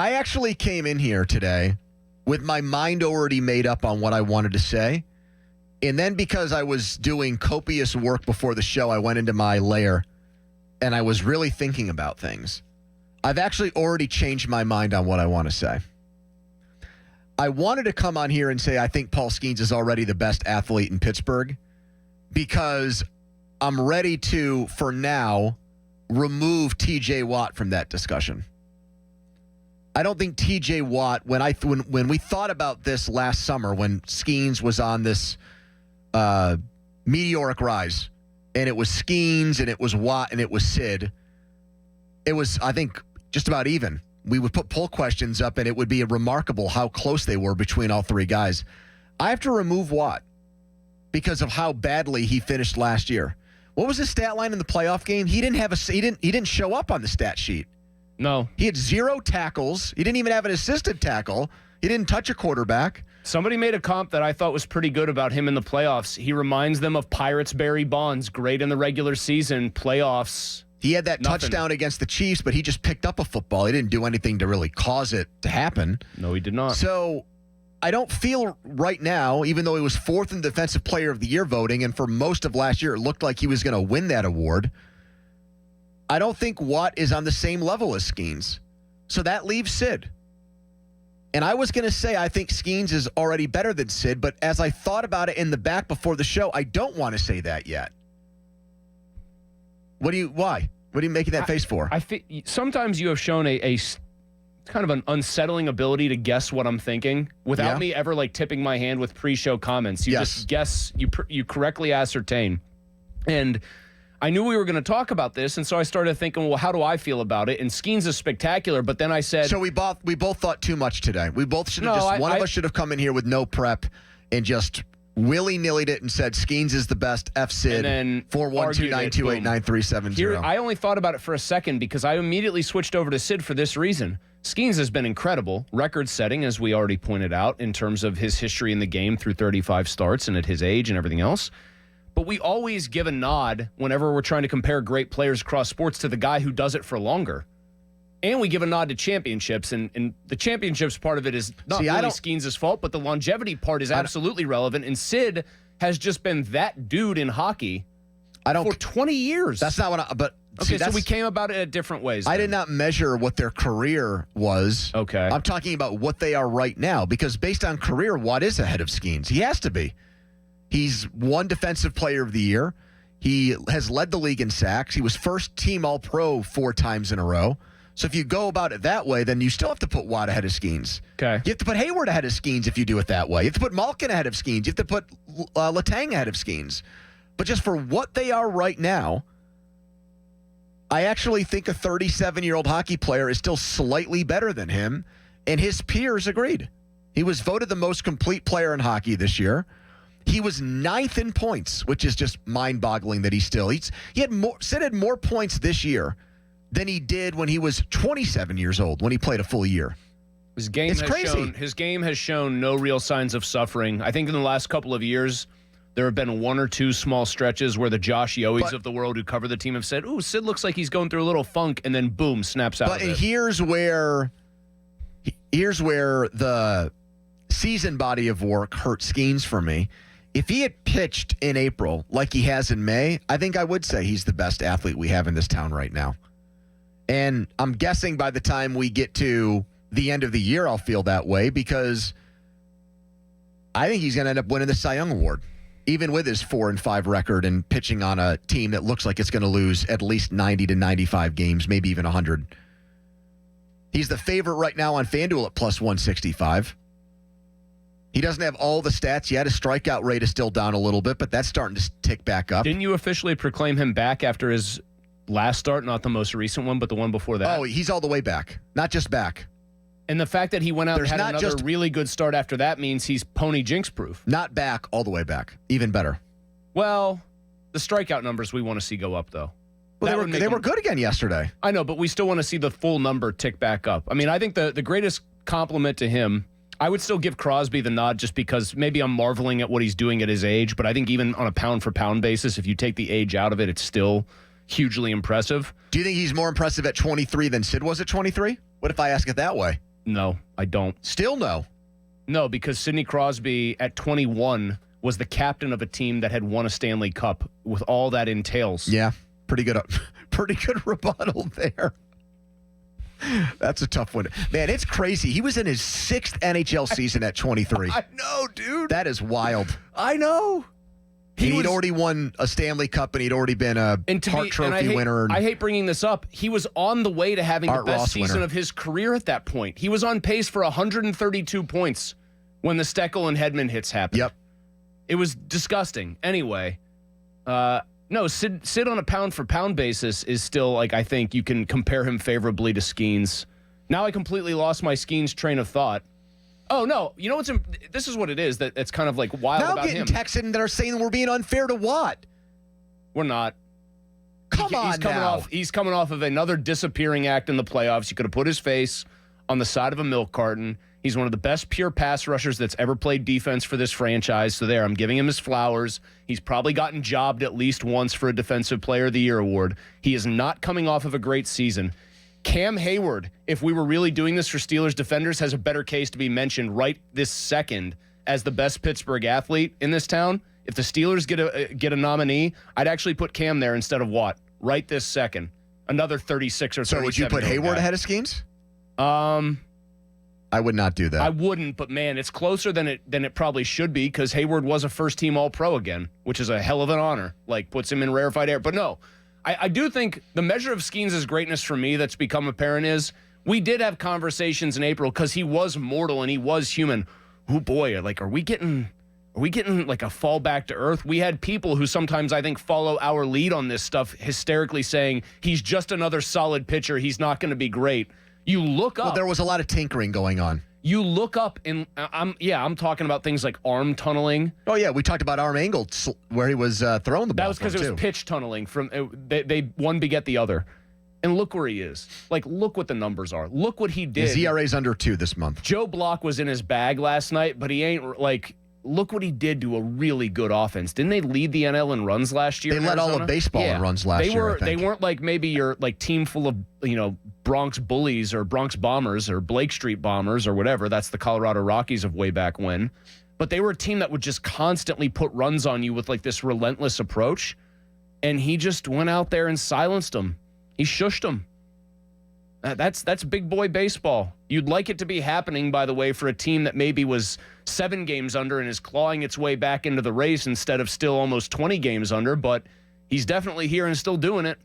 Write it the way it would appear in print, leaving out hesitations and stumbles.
I actually came in here today with my mind already made up on what I wanted to say. And then because I was doing copious work before the show, I went into my lair and I was really thinking about things. I've actually already changed my mind on what I want to say. I wanted to come on here and say I think Paul Skenes is already the best athlete in Pittsburgh because I'm ready to, for now, remove TJ Watt from that discussion. I don't think TJ Watt, when we thought about this last summer, when Skenes was on this meteoric rise, and it was Skenes, and it was Watt, and it was Sid, it was, I think, just about even. We would put poll questions up, and it would be remarkable how close they were between all three guys. I have to remove Watt because of how badly he finished last year. What was his stat line in the playoff game? He didn't show up on the stat sheet. No. He had 0 tackles. He didn't even have an assisted tackle. He didn't touch a quarterback. Somebody made a comp that I thought was pretty good about him in the playoffs. He reminds them of Pirates Barry Bonds. Great in the regular season, playoffs. He had that touchdown against the Chiefs, but he just picked up a football. He didn't do anything to really cause it to happen. No, he did not. So I don't feel right now, even though he was 4th in Defensive Player of the Year voting, and for most of last year it looked like he was going to win that award, I don't think Watt is on the same level as Skenes. So that leaves Sid. And I was going to say I think Skenes is already better than Sid, but as I thought about it in the back before the show, I don't want to say that yet. Why? What are you making that face for? Sometimes you have shown a kind of an unsettling ability to guess what I'm thinking without me ever like tipping my hand with pre-show comments. You just guess, you correctly ascertain. And I knew we were going to talk about this, and so I started thinking, well, how do I feel about it? And Skenes is spectacular, but then I said... So we both thought too much today. We both should have one of us should have come in here with no prep and just willy-nillied it and said Skenes is the best, F Sid, 412-928-9370. I only thought about it for a second because I immediately switched over to Sid for this reason. Skenes has been incredible, record-setting, as we already pointed out, in terms of his history in the game through 35 starts and at his age and everything else. But we always give a nod whenever we're trying to compare great players across sports to the guy who does it for longer. And we give a nod to championships, and the championships part of it is not really Skenes' fault, but the longevity part is absolutely relevant. And Sid has just been that dude in hockey for 20 years. That's not what but okay, so we came about it in different ways. I did not measure what their career was. Okay. I'm talking about what they are right now, because based on career, Watt is ahead of Skenes. He has to be. He's won Defensive Player of the Year. He has led the league in sacks. He was first team All-Pro 4 times in a row. So if you go about it that way, then you still have to put Watt ahead of Skenes. Okay. You have to put Heyward ahead of Skenes if you do it that way. You have to put Malkin ahead of Skenes. You have to put Letang ahead of Skenes. But just for what they are right now, I actually think a 37-year-old hockey player is still slightly better than him, and his peers agreed. He was voted the most complete player in hockey this year. He was 9th in points, which is just mind-boggling that Sid had more points this year than he did when he was 27 years old, when he played a full year. His game has shown no real signs of suffering. I think in the last couple of years, there have been 1 or 2 small stretches where the Josh Yowies of the world who cover the team have said, ooh, Sid looks like he's going through a little funk, and then boom, snaps out of it. But here's where the season body of work hurt Skenes for me. If he had pitched in April like he has in May, I think I would say he's the best athlete we have in this town right now. And I'm guessing by the time we get to the end of the year, I'll feel that way, because I think he's going to end up winning the Cy Young Award, even with his 4-5 record and pitching on a team that looks like it's going to lose at least 90 to 95 games, maybe even 100. He's the favorite right now on FanDuel at plus 165. He doesn't have all the stats yet. His strikeout rate is still down a little bit, but that's starting to tick back up. Didn't you officially proclaim him back after his last start? Not the most recent one, but the one before that. Oh, he's all the way back. Not just back. And the fact that he went out and had another really good start after that means he's pony jinx proof. Not back, all the way back. Even better. Well, the strikeout numbers we want to see go up, though. Well, they were good again yesterday. I know, but we still want to see the full number tick back up. I mean, I think the greatest compliment to him, I would still give Crosby the nod just because maybe I'm marveling at what he's doing at his age, but I think even on a pound-for-pound basis, if you take the age out of it, it's still hugely impressive. Do you think he's more impressive at 23 than Sid was at 23? What if I ask it that way? No, I don't. Still no. No, because Sidney Crosby at 21 was the captain of a team that had won a Stanley Cup with all that entails. Yeah, pretty good rebuttal there. That's a tough one. Man, it's crazy. He was in his 6th NHL season at 23. I know, dude. That is wild. I know. He'd already won a Stanley Cup, and he'd already been a Hart Trophy winner. I hate bringing this up. He was on the way to having the best season winner of his career at that point. He was on pace for 132 points when the Steckel and Hedman hits happened. Yep. It was disgusting. Anyway, no, Sid on a pound-for-pound basis is still, like, I think you can compare him favorably to Skenes. Now I completely lost my Skenes train of thought. Oh, no. You know what's this is what it is that's kind of like wild now about him. Now getting texted that are saying we're being unfair to what? We're not. Come on now. He's coming off of another disappearing act in the playoffs. You could have put his face on the side of a milk carton. He's one of the best pure pass rushers that's ever played defense for this franchise. So there, I'm giving him his flowers. He's probably gotten jobbed at least once for a Defensive Player of the Year award. He is not coming off of a great season. Cam Heyward, if we were really doing this for Steelers defenders, has a better case to be mentioned right this second as the best Pittsburgh athlete in this town. If the Steelers get a nominee, I'd actually put Cam there instead of Watt right this second. Another 36 or 37. So would you put Heyward ahead of Skenes? I would not do that. I wouldn't, but man, it's closer than it probably should be because Heyward was a first-team All-Pro again, which is a hell of an honor. Like, puts him in rarefied air. But no, I do think the measure of Skenes' greatness for me that's become apparent is we did have conversations in April because he was mortal and he was human. Oh boy, like, are we getting like a fall back to earth? We had people who sometimes I think follow our lead on this stuff hysterically saying he's just another solid pitcher. He's not going to be great. You look up. Well, there was a lot of tinkering going on. You look up, and I'm talking about things like arm tunneling. Oh yeah, we talked about arm angle where he was throwing the ball. That was because it was pitch tunneling. They one beget the other, and look where he is. Like, look what the numbers are. Look what he did. His ERA's under 2 this month. Joe Block was in his bag last night, but he ain't like. Look what he did to a really good offense. Didn't they lead the NL in runs last year? They led all of baseball in runs last year. They weren't like maybe your like team full of Bronx Bullies or Bronx Bombers or Blake Street Bombers or whatever. That's the Colorado Rockies of way back when. But they were a team that would just constantly put runs on you with like this relentless approach. And he just went out there and silenced them. He shushed them. That's big boy baseball. You'd like it to be happening, by the way, for a team that maybe was 7 games under and is clawing its way back into the race instead of still almost 20 games under. But he's definitely here and still doing it.